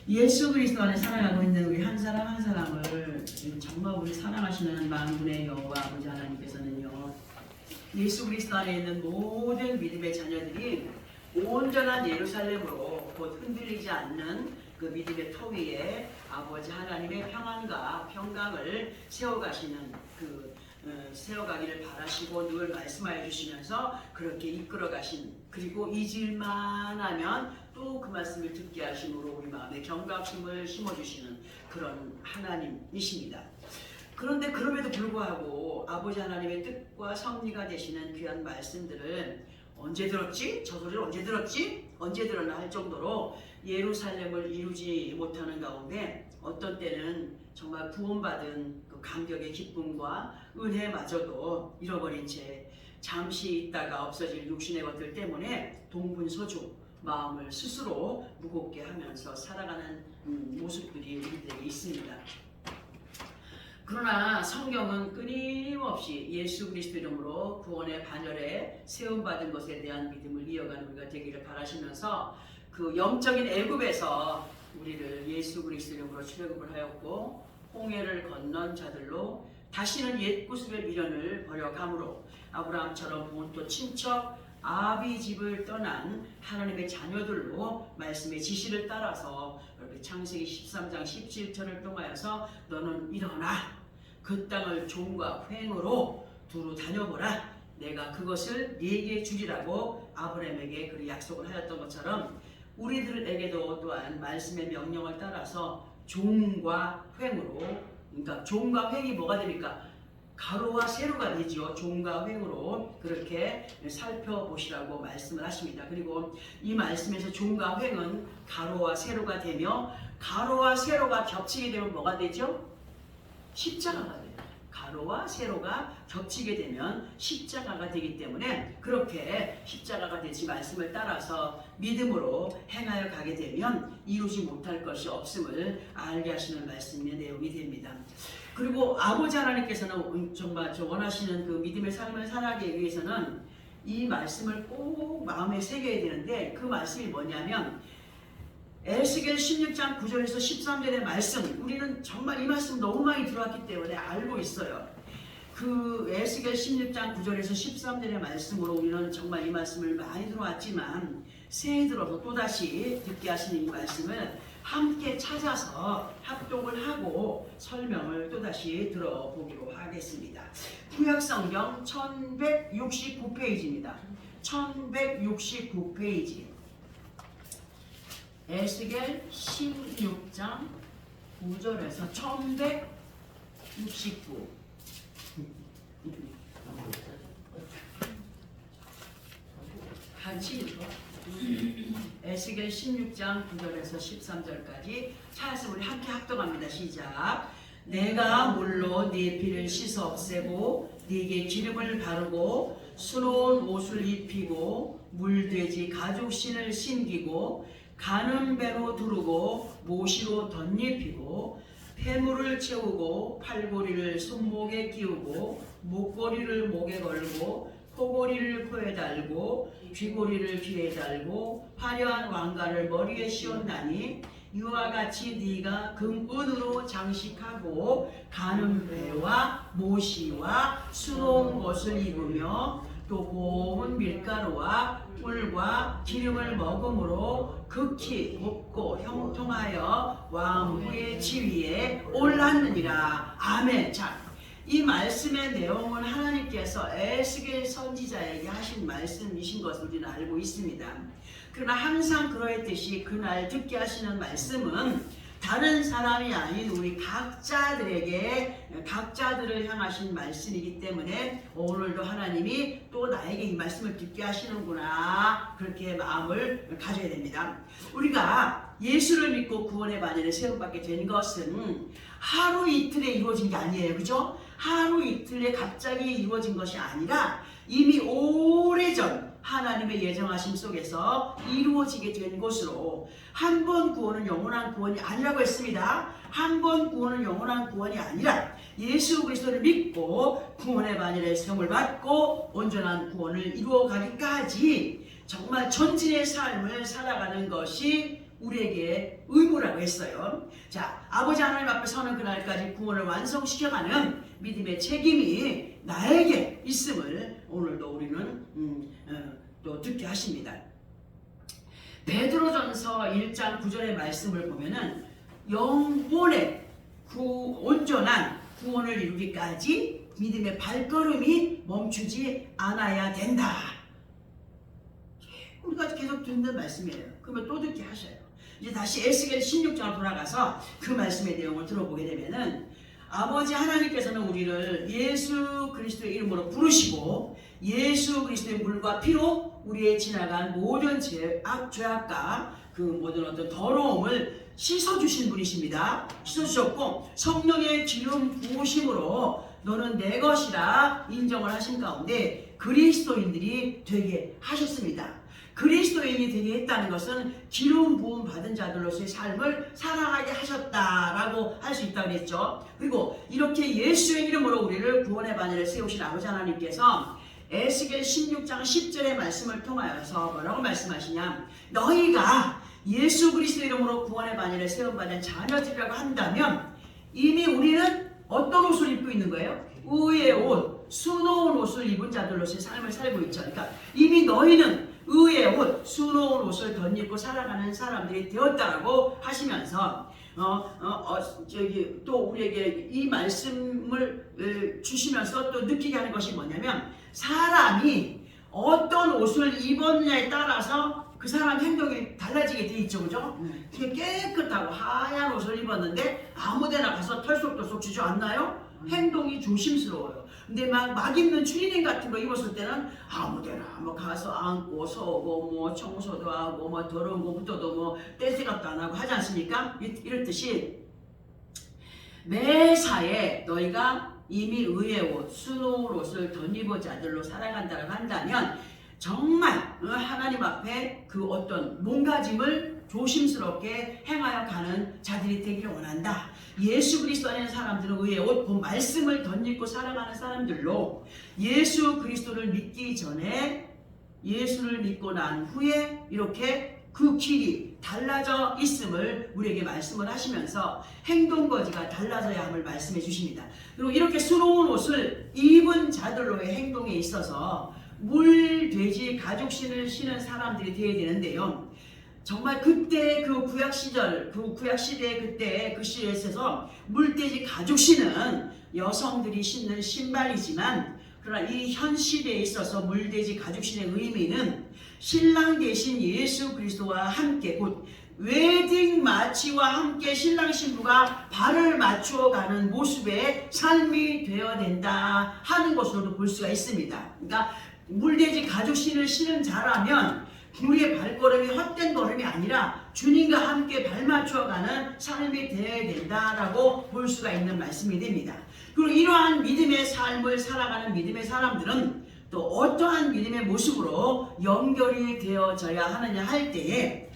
예수 그리스도 안에 살아가고 있는 우리 한 사람 한 사람을 정말 우리 사랑하시는 만군의 여호와 아버지 하나님께서는요, 예수 그리스도 안에 있는 모든 믿음의 자녀들이 온전한 예루살렘으로 곧 흔들리지 않는 그 믿음의 터 위에 아버지 하나님의 평안과 평강을 세워가시는 세워가기를 바라시고 늘 말씀하여 주시면서 그렇게 이끌어 가신, 그리고 잊을만 하면 또 그 말씀을 듣게 하심으로 우리 마음에 경각심을 심어주시는 그런 하나님이십니다. 그런데 그럼에도 불구하고 아버지 하나님의 뜻과 섭리가 되시는 귀한 말씀들을 언제 들었지? 저 소리를 언제 들었지? 언제 들었나 할 정도로 예루살렘을 이루지 못하는 가운데 어떤 때는 정말 구원받은 그 감격의 기쁨과 은혜마저도 잃어버린 채 잠시 있다가 없어질 육신의 것들 때문에 동분서주 마음을 스스로 무겁게 하면서 살아가는 모습들이 우리들에게 있습니다. 그러나 성경은 끊임없이 예수 그리스도 이름으로 구원의 반열에 세움받은 것에 대한 믿음을 이어가는 우리가 되기를 바라시면서 그 영적인 애굽에서 우리를 예수 그리스도 이름으로 출애굽을 하였고 홍해를 건넌 자들로 다시는 옛 구습의 미련을 버려감으로 아브라함처럼 본토 친척 아비 집을 떠난 하나님의 자녀들로 말씀의 지시를 따라서 이렇게 창세기 13장 17절을 통하여서 너는 일어나 그 땅을 종과 횡으로 두루 다녀보라, 내가 그것을 네게 주리라고 아브라함에게 그 약속을 하였던 것처럼 우리들에게도 또한 말씀의 명령을 따라서 종과 횡으로, 그러니까 종과 횡이 뭐가 됩니까? 가로와 세로가 되지요. 종과 횡으로 그렇게 살펴보시라고 말씀을 하십니다. 그리고 이 말씀에서 종과 횡은 가로와 세로가 되며 가로와 세로가 겹치게 되면 뭐가 되죠? 십자가가 돼요. 가로와 세로가 겹치게 되면 십자가가 되기 때문에 그렇게 십자가가 되지 말씀을 따라서 믿음으로 행하여 가게 되면 이루지 못할 것이 없음을 알게 하시는 말씀의 내용이 됩니다. 그리고 아버지 하나님께서는 정말 원하시는 그 믿음의 삶을 살아가기 위해서는 이 말씀을 꼭 마음에 새겨야 되는데 그 말씀이 뭐냐면 에스겔 16장 9절에서 13절의 말씀, 우리는 정말 이 말씀 너무 많이 들어왔기 때문에 알고 있어요. 그 에스겔 16장 9절에서 13절의 말씀으로 우리는 정말 이 말씀을 많이 들어왔지만 새해 들어서 또다시 듣게 하시는 이 말씀을 함께 찾아서 합독을 하고 설명을 또다시 들어보기로 하겠습니다. 구약성경 1169페이지입니다. 1169페이지. 에스겔 16장 9절에서 1169. 같이 읽어. 에스겔 16장 9절에서 13절까지 찾아서 우리 함께 합독합니다. 시작. 내가 물로 네 피를 씻어 없애고 네게 기름을 바르고 수놓은 옷을 입히고 물돼지 가죽신을 신기고 가는 배로 두르고 모시로 덧입히고 폐물을 채우고 팔고리를 손목에 끼우고 목고리를 목에 걸고 코고리를 코에 달고 귀고리를 귀에 달고 화려한 왕관을 머리에 씌웠나니 이와 같이 네가 금은으로 장식하고 가는 배와 모시와 수놓은 것을 입으며 또 고운 밀가루와 꿀과 기름을 먹음으로 극히 곱고 형통하여 왕후의 지위에 올랐느니라. 아멘. 자, 이 말씀의 내용은 하나님께서 에스겔 선지자에게 하신 말씀이신 것을 우리는 알고 있습니다. 그러나 항상 그러했듯이 그날 듣게 하시는 말씀은 다른 사람이 아닌 우리 각자들을 향하신 말씀이기 때문에 오늘도 하나님이 또 나에게 이 말씀을 듣게 하시는구나, 그렇게 마음을 가져야 됩니다. 우리가 예수를 믿고 구원의 반열에 세움받게 된 것은 하루 이틀에 이루어진 게 아니에요. 그죠? 하루 이틀에 갑자기 이루어진 것이 아니라 이미 오래전 하나님의 예정하심 속에서 이루어지게 된 것으로, 한 번 구원은 영원한 구원이 아니라고 했습니다. 한 번 구원은 영원한 구원이 아니라 예수 그리스도를 믿고 구원의 반열에 세움을 받고 온전한 구원을 이루어가기까지 정말 전진의 삶을 살아가는 것이 우리에게 의무라고 했어요. 자, 아버지 하나님 앞에 서는 그날까지 구원을 완성시켜가는 믿음의 책임이 나에게 있음을 오늘도 우리는 또 듣게 하십니다. 베드로전서 1장 9절의 말씀을 보면은 영혼의 온전한 구원을 이루기까지 믿음의 발걸음이 멈추지 않아야 된다. 우리가 계속 듣는 말씀이에요. 그러면 또 듣게 하셔요. 이제 다시 에스겔 16장으로 돌아가서 그 말씀의 내용을 들어보게 되면은 아버지 하나님께서는 우리를 예수 그리스도의 이름으로 부르시고 예수 그리스도의 물과 피로 우리의 지나간 모든 죄악과 그 모든 어떤 더러움을 씻어주신 분이십니다. 씻어주셨고 성령의 기름 부으심으로 너는 내 것이라 인정을 하신 가운데 그리스도인들이 되게 하셨습니다. 그리스도인이 되게 했다는 것은 기름 부음 받은 자들로서의 삶을 살아가게 하셨다라고 할 수 있다고 했죠. 그리고 이렇게 예수의 이름으로 우리를 구원의 바늘에 세우신 아버지 하나님께서 에스겔 16장 10절의 말씀을 통하여서 뭐라고 말씀하시냐, 너희가 예수 그리스도 이름으로 구원의 바늘에 세움받은 자녀들이라고 한다면 이미 우리는 어떤 옷을 입고 있는 거예요? 의의 옷, 수놓은 옷을 입은 자들로서의 삶을 살고 있죠. 그러니까 이미 너희는 의의 옷, 수놓은 옷을 덧입고 살아가는 사람들이 되었다라고 하시면서 또 우리에게 이 말씀을 주시면서 또 느끼게 하는 것이 뭐냐면 사람이 어떤 옷을 입었냐에 따라서 그 사람 행동이 달라지게 돼 있죠, 그죠? 깨끗하고 하얀 옷을 입었는데 아무데나 가서 털썩털썩 주지 않나요? 행동이 조심스러워요. 근데 막 입는 추리닝 같은 거 입었을 때는 아무데나 뭐 가서 앉고 서고 뭐 청소도 하고 뭐 더러운 거 묻어도 뭐 떼지갑도 안 하고 하지 않습니까? 이렇듯이 매사에 너희가 이미 의의 옷, 수놓은 옷을 덧입은 자들로 살아간다고 한다면 정말 하나님 앞에 그 어떤 몸가짐을 조심스럽게 행하여 가는 자들이 되기를 원한다. 예수 그리스도 안에 사람들은 의의 옷, 그 말씀을 덧입고 살아가는 사람들로 예수 그리스도를 믿기 전에 예수를 믿고 난 후에 이렇게 그 길이 달라져 있음을 우리에게 말씀을 하시면서 행동거지가 달라져야 함을 말씀해 주십니다. 그리고 이렇게 수놓은 옷을 입은 자들로의 행동에 있어서 물돼지 가죽신을 신은 사람들이 되어야 되는데요. 정말 그때 그 구약시절, 그 구약시대에 그때 그 시대에 있어서 물돼지 가죽신은 여성들이 신는 신발이지만 그러나 이 현 시대에 있어서 물돼지 가죽신의 의미는 신랑 대신 예수 그리스도와 함께 곧 웨딩 마치와 함께 신랑 신부가 발을 맞추어 가는 모습의 삶이 되어야 된다 하는 것으로도 볼 수가 있습니다. 그러니까 물돼지 가죽신을 신은 자라면 우리의 발걸음이 헛된 걸음이 아니라 주님과 함께 발 맞추어가는 삶이 되어야 된다라고 볼 수가 있는 말씀이 됩니다. 그리고 이러한 믿음의 삶을 살아가는 믿음의 사람들은 또 어떠한 믿음의 모습으로 연결이 되어져야 하느냐 할 때에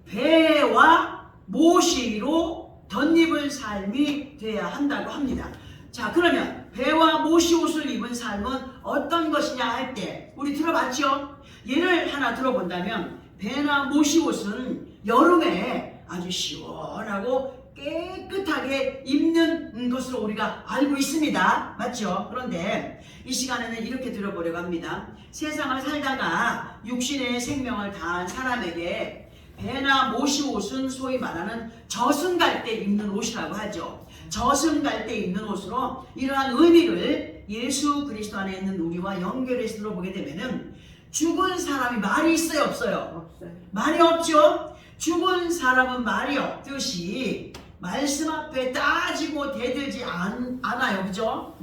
배와 모시로 덧입은 삶이 되어야 한다고 합니다. 자, 그러면 배와 모시 옷을 입은 삶은 어떤 것이냐 할 때 우리 들어봤죠? 예를 하나 들어본다면 배나 모시 옷은 여름에 아주 시원하고 깨끗하게 입는 것으로 우리가 알고 있습니다. 맞죠? 그런데 이 시간에는 이렇게 들어보려고 합니다. 세상을 살다가 육신의 생명을 다한 사람에게 배나 모시 옷은 소위 말하는 저승 갈 때 입는 옷이라고 하죠. 저승 갈 때 입는 옷으로 이러한 의미를 예수 그리스도 안에 있는 우리와 연결해서 들어보게 되면은 죽은 사람이 말이 있어요, 없어요? 없어요. 말이 없죠? 죽은 사람은 말이 없듯이 말씀 앞에 따지고 대들지 않아요, 그죠?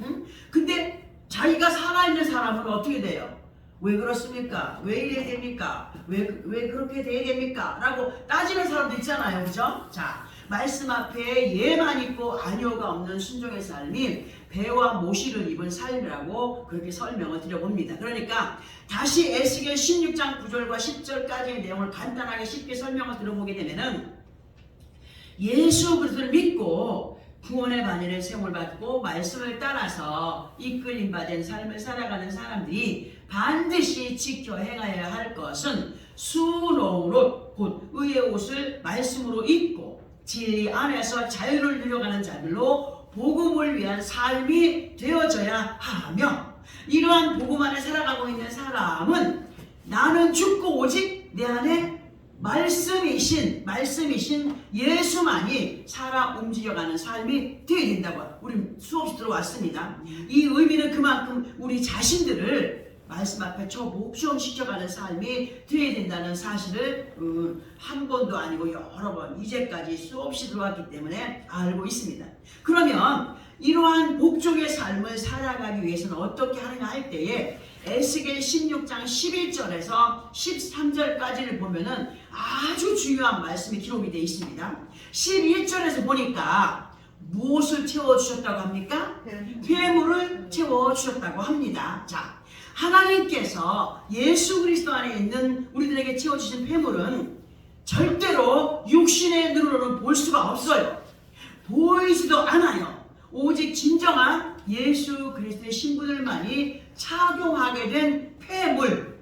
근데 자기가 살아있는 사람은 어떻게 돼요? 왜 그렇습니까? 왜 이래야 됩니까? 왜 그렇게 돼야 됩니까? 라고 따지는 사람도 있잖아요, 그죠? 자, 말씀 앞에 예만 있고 아니오가 없는 순종의 삶이 배와 모시를 입은 삶이라고 그렇게 설명을 드려봅니다. 그러니까 다시 에스겔 16장 9절과 10절까지의 내용을 간단하게 쉽게 설명을 들어보게 되면은 예수 그리스도를 믿고 구원의 바늘에 세움을 받고 말씀을 따라서 이끌림 받은 삶을 살아가는 사람들이 반드시 지켜 행하여야 할 것은 수놓은 옷 곧 의의 옷을 말씀으로 입고 진리 안에서 자유를 누려가는 자들로 복음을 위한 삶이 되어져야 하며, 이러한 복음 안에 살아가고 있는 사람은 나는 죽고 오직 내 안에 말씀이신 예수만이 살아 움직여가는 삶이 되어야 된다고 우리 수없이 들어왔습니다. 이 의미는 그만큼 우리 자신들을 말씀 앞에 목종시켜가는 삶이 되어야 된다는 사실을 한 번도 아니고 여러 번 이제까지 수없이 들어왔기 때문에 알고 있습니다. 그러면 이러한 복종의 삶을 살아가기 위해서는 어떻게 하느냐 할 때에 에스겔 16장 11절에서 13절까지를 보면은 아주 중요한 말씀이 기록이 되어 있습니다. 11절에서 보니까 무엇을 채워주셨다고 합니까? 회물을 채워주셨다고 합니다. 자, 하나님께서 예수 그리스도 안에 있는 우리들에게 채워주신 회물은 절대로 육신의 눈으로는 볼 수가 없어요. 보이지도 않아요. 오직 진정한 예수 그리스도의 신분을만이 착용하게 된 회물.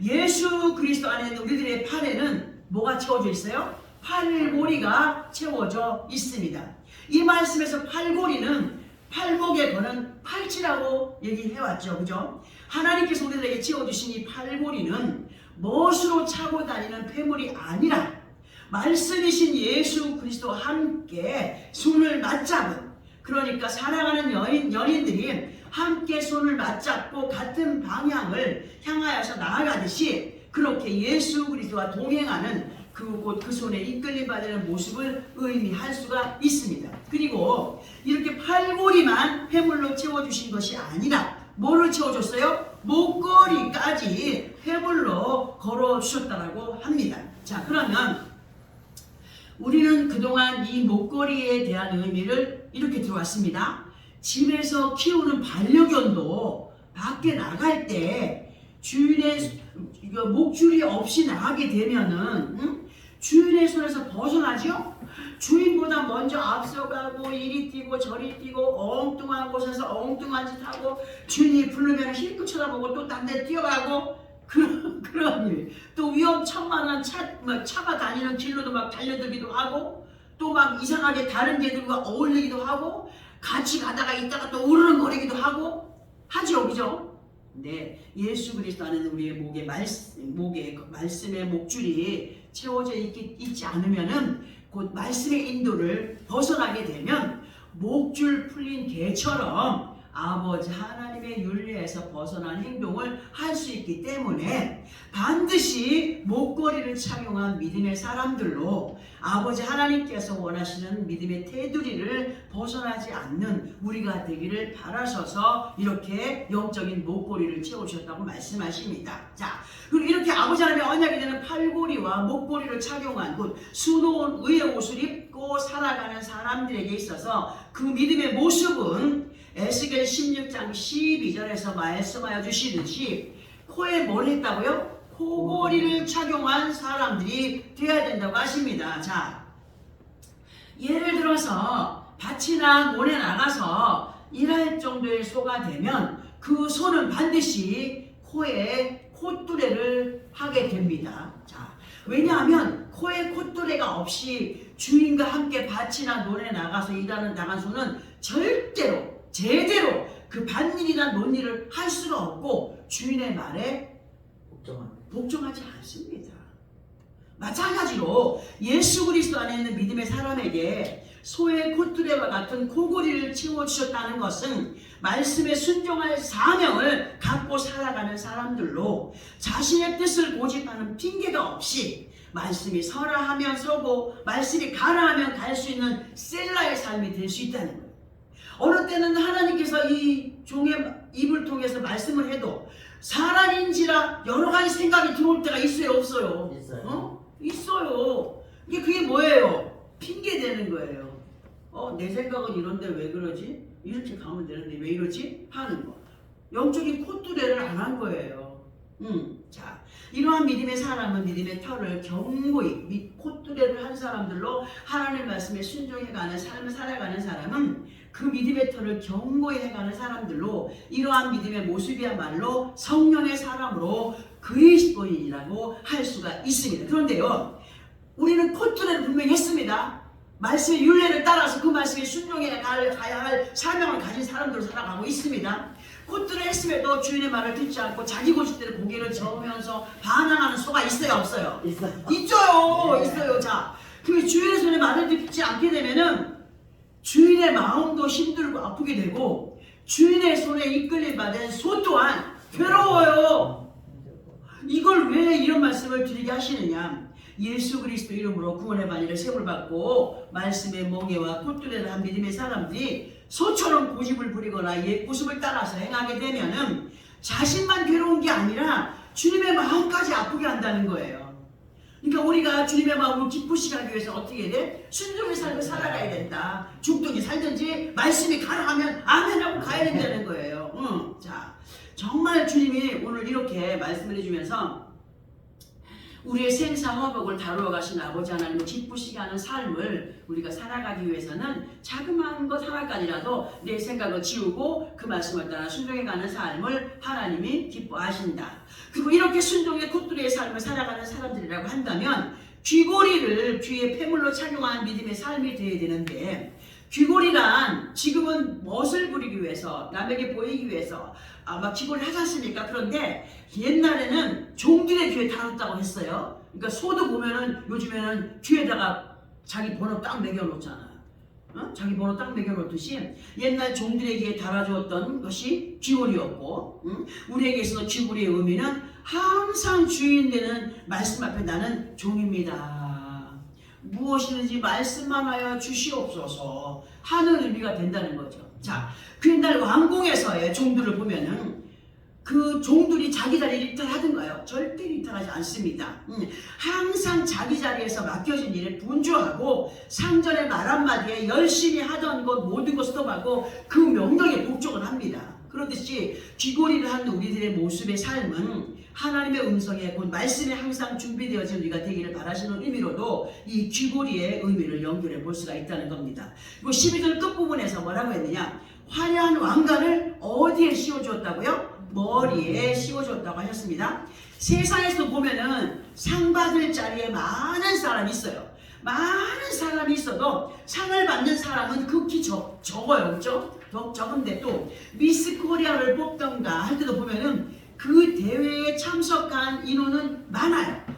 예수 그리스도 안에 있는 우리들의 팔에는 뭐가 채워져 있어요? 팔고리가 채워져 있습니다. 이 말씀에서 팔고리는 팔복에 거는 팔찌라고 얘기해왔죠. 그죠? 하나님께서 우리들에게 채워주신 이 팔고리는 멋으로 차고 다니는 회물이 아니라 말씀이신 예수 그리스도와 함께 손을 맞잡은, 그러니까 사랑하는 연인들이 함께 손을 맞잡고 같은 방향을 향하여서 나아가듯이 그렇게 예수 그리스도와 동행하는 그 손에 이끌림 받는 모습을 의미할 수가 있습니다. 그리고 이렇게 팔고리만 회물로 채워주신 것이 아니라 뭐를 채워줬어요? 목걸이까지 회물로 걸어주셨다고 합니다. 자, 그러면 우리는 그동안 이 목걸이에 대한 의미를 이렇게 들어왔습니다. 집에서 키우는 반려견도 밖에 나갈 때 주인의 목줄이 없이 나가게 되면은 주인의 손에서 벗어나죠? 주인보다 먼저 앞서가고 이리 뛰고 저리 뛰고 엉뚱한 곳에서 엉뚱한 짓 하고 주인이 부르면 힐끗 쳐다보고 또 딴 데 뛰어가고 그런 일. 또 위험천만한 차가 다니는 길로도 막 달려들기도 하고 또 막 이상하게 다른 개들과 어울리기도 하고 같이 가다가 있다가 또 우르릉거리기도 하고 하죠. 그죠? 네, 예수 그리스도 안에는 우리의 목에 말씀의 목줄이 채워져 있지 않으면은 곧 말씀의 인도를 벗어나게 되면 목줄 풀린 개처럼 아버지 하나님의 윤리에서 벗어난 행동을 할 수 있기 때문에 반드시 목걸이를 착용한 믿음의 사람들로 아버지 하나님께서 원하시는 믿음의 테두리를 벗어나지 않는 우리가 되기를 바라셔서 이렇게 영적인 목걸이를 채우셨다고 말씀하십니다. 자, 그리고 이렇게 아버지 하나님의 언약이 되는 팔고리와 목걸이를 착용한 곧 수놓은 의의 옷을 입고 살아가는 사람들에게 있어서 그 믿음의 모습은 에스겔 16장 12절에서 말씀하여 주시듯이 코에 뭘 했다고요? 코고리를 착용한 사람들이 되어야 된다고 하십니다. 자, 예를 들어서 밭이나 논에 나가서 일할 정도의 소가 되면 그 소는 반드시 코에 콧뚜레를 하게 됩니다. 자, 왜냐하면 코에 콧뚜레가 없이 주인과 함께 밭이나 논에 나가서 일하는 나간 소는 절대로 제대로 그 밭일이나 논일을 할 수가 없고 주인의 말에 복종하지 않습니다. 마찬가지로 예수 그리스도 안에 있는 믿음의 사람에게 소의 콧뚜레와 같은 코고리를 채워주셨다는 것은 말씀에 순종할 사명을 갖고 살아가는 사람들로 자신의 뜻을 고집하는 핑계가 없이 말씀이 서라 하면 서고 말씀이 가라 하면 갈 수 있는 셀라의 삶이 될 수 있다는 거예요. 어느 때는 하나님께서 이 종의 입을 통해서 말씀을 해도 사람인지라 여러 가지 생각이 들어올 때가 있어요, 없어요? 있어요. 그게 뭐예요? 핑계 대는 거예요. 내 생각은 이런데 왜 그러지? 이렇게 가면 되는데 왜 이러지? 하는 거. 영적인 콧뚜레를 안 한 거예요. 자, 이러한 믿음의 사람은 믿음의 털을 견고히 콧뚜레를 한 사람들로 하나님의 말씀에 순종해가는 삶을 살아가는 사람은 그 믿음의 털을 견고히 해가는 사람들로 이러한 믿음의 모습이야말로 성령의 사람으로 그리스도인이라고 할 수가 있습니다. 그런데요, 우리는 콧뚜레를 분명히 했습니다. 말씀의 율례를 따라서 그 말씀에 순종해 가야 할 사명을 가진 사람들로 살아가고 있습니다. 콧뚜레 했음에도 주인의 말을 듣지 않고 자기 고집대로 고개를 저으면서 반항하는 소가 있어요, 없어요? 있어요. 네. 있어요. 자, 그 주인의 손에 말을 듣지 않게 되면은 주인의 마음도 힘들고 아프게 되고 주인의 손에 이끌림 받은 소 또한 괴로워요. 이걸 왜 이런 말씀을 드리게 하시느냐? 예수 그리스도 이름으로 구원의 반열에 세움을 받고 말씀의 멍에와 콧뚜레를 한 믿음의 사람들이 소처럼 고집을 부리거나 옛 모습을 따라서 행하게 되면은 자신만 괴로운 게 아니라 주님의 마음까지 아프게 한다는 거예요. 그러니까 우리가 주님의 마음을 기쁘시게 하기 위해서 어떻게 해야 돼? 순종의 삶을 살아가야 된다. 죽든지 살든지 말씀이 가능하면 아멘하고 가야 된다는 거예요. 자, 정말 주님이 오늘 이렇게 말씀을 해주면서 우리의 생사화복을 다루어 가신 아버지 하나님을 기쁘시게 하는 삶을 우리가 살아가기 위해서는 자그마한 것 하나까지라도 내 생각을 지우고 그 말씀을 따라 순종해가는 삶을 하나님이 기뻐하신다. 그리고 이렇게 순종의 콧뚜레의 삶을 살아가는 사람들이라고 한다면 귀고리를 귀에 폐물로 착용한 믿음의 삶이 되어야 되는데, 귀고리란 지금은 멋을 부리기 위해서 남에게 보이기 위해서 막 귀고리를 하지 않습니까? 그런데 옛날에는 종들의 귀에 달았다고 했어요. 그러니까 소도 보면은 요즘에는 귀에다가 자기 번호 딱 매겨놓잖아요. 자기 번호 딱 매겨놓듯이 옛날 종들의 귀에 달아주었던 것이 귀고리였고, 우리에게 있어서 귀고리의 의미는 항상 주인 되는 말씀 앞에 나는 종입니다. 무엇이든지 말씀만 하여 주시옵소서 하는 의미가 된다는 거죠. 자, 그 옛날 왕궁에서의 종들을 보면은 그 종들이 자기 자리를 이탈하든가요? 절대 이탈하지 않습니다. 항상 자기 자리에서 맡겨진 일에 분주하고 상전의 말 한마디에 열심히 하던 것 모든 것 스톱하고 그 명령에 복종을 합니다. 그렇듯이 귀고리를 하는 우리들의 모습의 삶은 하나님의 음성에 곧 말씀에 항상 준비되어진 우리가 되기를 바라시는 의미로도 이 귀고리의 의미를 연결해 볼 수가 있다는 겁니다. 그리고 12절 끝부분에서 뭐라고 했느냐? 화려한 왕관을 어디에 씌워주었다고요? 머리에 씌워줬다고 하셨습니다. 세상에서 보면은 상 받을 자리에 많은 사람이 있어요. 많은 사람이 있어도 상을 받는 사람은 극히 적어요. 그렇죠? 적은데 또 미스 코리아를 뽑던가 할 때도 보면은 그 대회에 참석한 인원은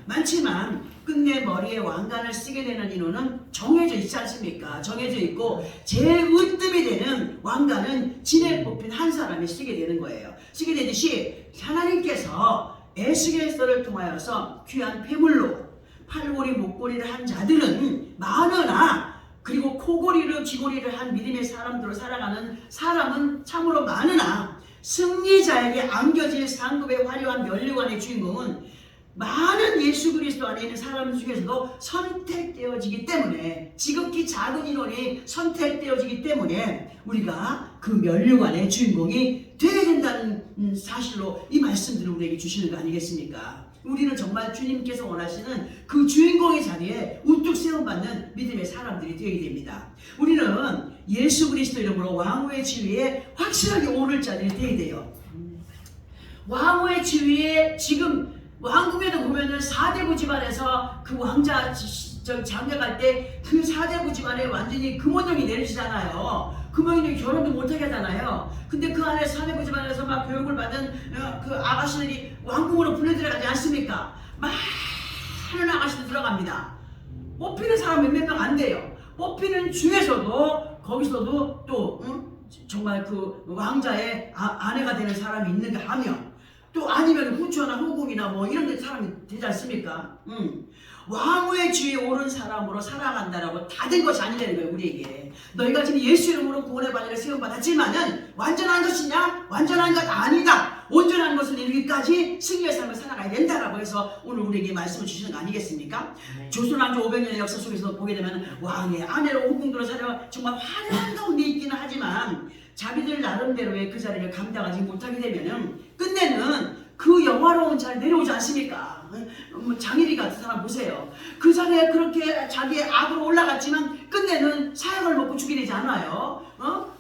많지만 끝내 머리에 왕관을 쓰게 되는 인원은 정해져 있지 않습니까? 정해져 있고 제일 으뜸이 되는 왕관은 진에 뽑힌 한 사람이 쓰게 되는 거예요. 쓰게 되듯이 하나님께서 에스겔서를 통하여서 귀한 폐물로 팔고리 목고리를 한 자들은 많으나, 그리고 코고리를 귀고리를 한 믿음의 사람들로 살아가는 사람은 참으로 많으나, 승리자에게 안겨질 상급의 화려한 면류관의 주인공은 많은 예수 그리스도 안에 있는 사람 중에서도 선택되어지기 때문에, 지극히 작은 인원이 선택되어지기 때문에 우리가 그 면류관의 주인공이 되어야 된다는 사실로 이 말씀들을 우리에게 주시는 거 아니겠습니까? 우리는 정말 주님께서 원하시는 그 주인공의 자리에 우뚝 세움받는 믿음의 사람들이 되어야 됩니다. 우리는 예수 그리스도 이름으로 왕후의 지위에 확실하게 오를 자리에 되어야 돼요. 왕후의 지위에 지금 왕궁에도 보면은 4대부 집안에서 그 왕자 장가갈 때 그 4대부 집안에 완전히 금원령이 내리시잖아요. 금원령이 결혼도 못하게 하잖아요. 근데 그 안에 4대부 집안에서 막 교육을 받은 그 아가씨들이 왕궁으로 불려 들어가지 않습니까? 많은 아가씨들 들어갑니다. 뽑히는 사람 몇몇 명 안 돼요. 뽑히는 중에서도 거기서도 또 정말 그 왕자의 아내가 되는 사람이 있는가 하면, 또 아니면 후처나 후궁이나 뭐 이런 데 사람이 되지 않습니까? 왕후의 지위에 오른 사람으로 살아간다라고 다 된 것이 아니라는 거예요. 우리에게 너희가 지금 예수 이름으로 구원의 반열에 세움받았지만은 완전한 것이냐? 완전한 것 아니다. 온전한 것을 이루기까지 승리의 삶을 살아가야 된다라고 해서 오늘 우리에게 말씀을 주시는 거 아니겠습니까? 네. 조선왕조 500년의 역사 속에서 보게 되면 왕의 아내로 후궁들로 살아 정말 화려한 가운데 있기는 하지만 자기들 나름대로의 그 자리를 감당하지 못하게 되면은 끝내는 그 영화로운 자리 내려오지 않습니까? 장일이 같은 사람 보세요. 그 자리에 그렇게 자기의 악으로 올라갔지만 끝내는 사형을 먹고 죽게 되지 않아요?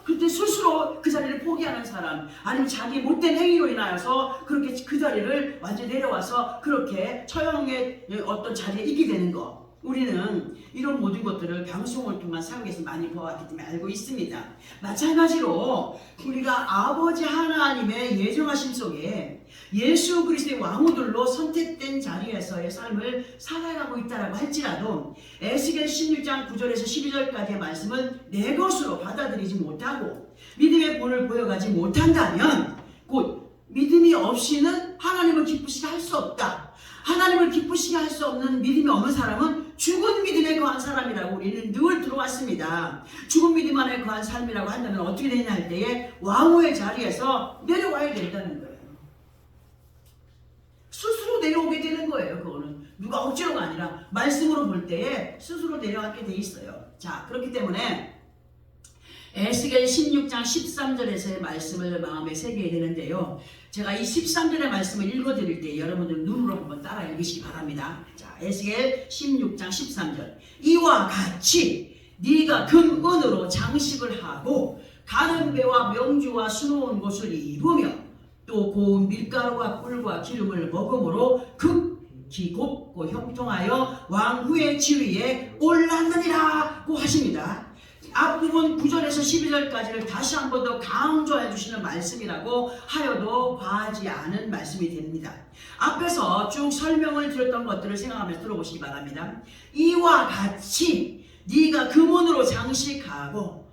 그때 스스로 그 자리를 포기하는 사람, 아니면 자기 못된 행위로 인하여서 그렇게 그 자리를 완전히 내려와서 그렇게 처형의 어떤 자리에 있게 되는 거, 우리는 이런 모든 것들을 방송을 통한 사역에서 많이 보았기 때문에 알고 있습니다. 마찬가지로 우리가 아버지 하나님의 예정하심 속에 예수 그리스도의 왕후들로 선택된 자리에서의 삶을 살아가고 있다라고 할지라도 에스겔 16장 9절에서 12절까지의 말씀은 내 것으로 받아들이지 못하고 믿음의 본을 보여가지 못한다면 곧 믿음이 없이는 하나님을 기쁘시게 할 수 없다. 하나님을 기쁘시게 할 수 없는 믿음이 없는 사람은 죽은 믿음에 거한 사람이라고 우리는 늘 들어왔습니다. 죽은 믿음 안에 거한 삶이라고 한다면 어떻게 되냐 할 때에 왕후의 자리에서 내려와야 된다는 거예요. 스스로 내려오게 되는 거예요. 그거는 누가 억지로가 아니라 말씀으로 볼 때에 스스로 내려가게 돼 있어요. 자, 그렇기 때문에 에스겔 16장 13절에서의 말씀을 마음에 새겨야 되는데요. 제가 이 13절의 말씀을 읽어드릴 때 여러분들 눈으로 한번 따라 읽으시기 바랍니다. 자, 에스겔 16장 13절. 이와 같이 네가 금은으로 장식을 하고 가는 배와 명주와 수놓은 곳을 입으며 또 고운 밀가루와 꿀과 기름을 먹음으로 극히 곱고 형통하여 왕후의 지위에 올랐느니라고 하십니다. 앞부분 9절에서 12절까지를 다시 한 번 더 강조해 주시는 말씀이라고 하여도 과하지 않은 말씀이 됩니다. 앞에서 쭉 설명을 드렸던 것들을 생각하면서 들어보시기 바랍니다. 이와 같이 네가 금은으로 장식하고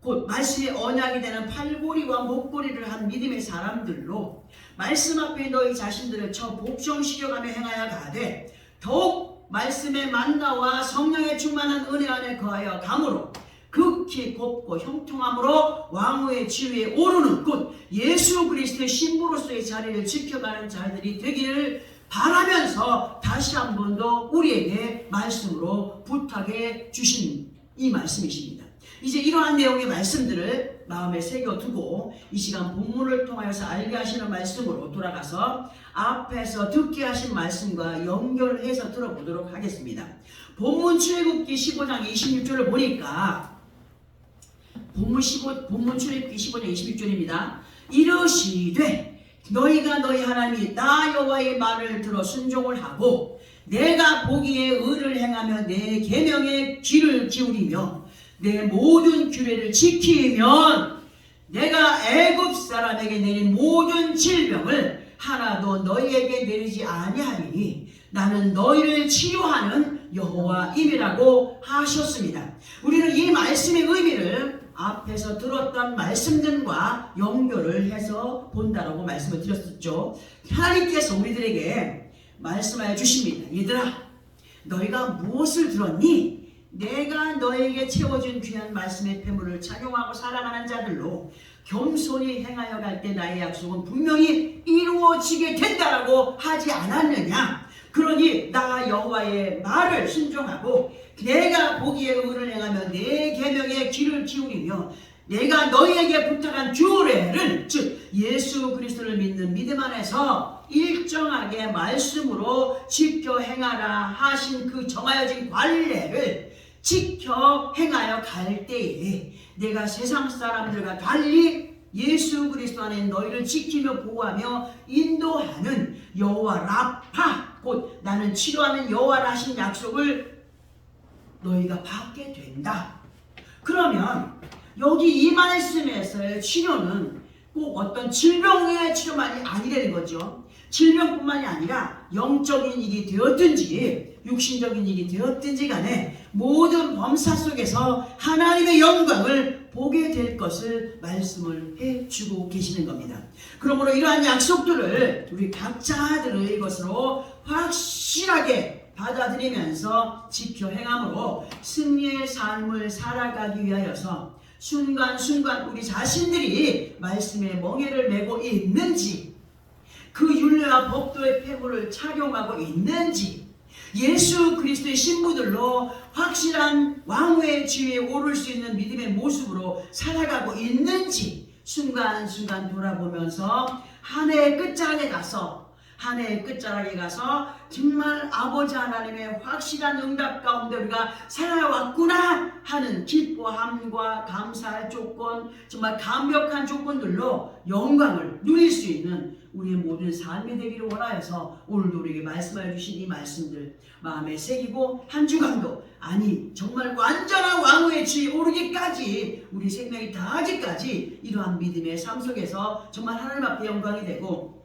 곧 말씀의 언약이 되는 팔고리와 목고리를 한 믿음의 사람들로 말씀 앞에 너희 자신들을 쳐 복종시켜가며 행하여 가되 더욱 말씀의 만나와 성령의 충만한 은혜 안에 거하여 감으로 극히 곱고 형통함으로 왕후의 지위에 오르는 곧 예수 그리스도의 신부로서의 자리를 지켜가는 자들이 되기를 바라면서 다시 한 번 더 우리에게 말씀으로 부탁해 주신 이 말씀이십니다. 이제 이러한 내용의 말씀들을 마음에 새겨두고 이 시간 본문을 통하여서 알게 하시는 말씀으로 돌아가서 앞에서 듣게 하신 말씀과 연결해서 들어보도록 하겠습니다. 본문 출애굽기 15장 26절을 보니까 본문 출애굽기 15장 26절입니다. 이르시되 너희가 너희 하나님 나 여호와의 말을 들어 순종을 하고 내가 보기에 의를 행하며 내 계명에 귀를 기울이며 내 모든 규례를 지키면 내가 애굽 사람에게 내린 모든 질병을 하나도 너희에게 내리지 아니하리니 나는 너희를 치유하는 여호와임이라고 하셨습니다. 우리는 이 말씀의 의미를 앞에서 들었던 말씀들과 연결을 해서 본다라고 말씀을 드렸었죠. 하나님께서 우리들에게 말씀하여 주십니다. 얘들아, 너희가 무엇을 들었니? 내가 너에게 채워준 귀한 말씀의 폐물을 착용하고 살아가는 자들로 겸손히 행하여 갈 때 나의 약속은 분명히 이루어지게 된다라고 하지 않았느냐? 그러니 나 여호와의 말을 순종하고 내가 보기에 의를 행하며 내 계명에 귀를 기울이며 내가 너희에게 부탁한 규례를 즉 예수 그리스도를 믿는 믿음 안에서 일정하게 말씀으로 지켜 행하라 하신 그 정하여진 관례를 지켜 행하여 갈 때에 내가 세상 사람들과 달리 예수 그리스도 안에 너희를 지키며 보호하며 인도하는 여호와 라파 곧 나는 치료하는 여호와라 하신 약속을 너희가 받게 된다. 그러면 여기 이 말씀에서의 치료는 꼭 어떤 질병의 치료만이 아니라는 거죠. 질병뿐만이 아니라 영적인 일이 되었든지 육신적인 일이 되었든지 간에 모든 범사 속에서 하나님의 영광을 보게 될 것을 말씀을 해주고 계시는 겁니다. 그러므로 이러한 약속들을 우리 각자들의 것으로 확실하게 받아들이면서 지켜 행함으로 승리의 삶을 살아가기 위하여서 순간순간 우리 자신들이 말씀의 멍에를 메고 있는지 그 율례와 법도의 폐물을 착용하고 있는지 예수 그리스도의 신부들로 확실한 왕후의 지위에 오를 수 있는 믿음의 모습으로 살아가고 있는지 순간순간 돌아보면서 한 해의 끝자락에 가서 정말 아버지 하나님의 확실한 응답 가운데 우리가 살아왔구나 하는 기뻐함과 감사할 조건, 정말 감격한 조건들로 영광을 누릴 수 있는 우리의 모든 삶이 되기를 원하여서 오늘도 우리에게 말씀해 주신 이 말씀들 마음에 새기고 한 주간도, 아니 정말 완전한 왕후의 지에 오르기까지, 우리 생명이 다하기까지 이러한 믿음의 삶 속에서 정말 하나님 앞에 영광이 되고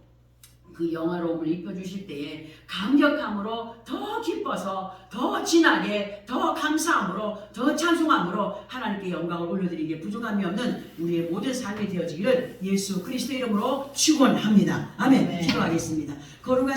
그 영화로움을 입혀주실 때에 감격함으로 더 기뻐서 더 진하게 더 감사함으로 더 찬송함으로 하나님께 영광을 올려드리기에 부족함이 없는 우리의 모든 삶이 되어지기를 예수 그리스도 이름으로 축원합니다. 아멘. 기도하겠습니다. 거룩한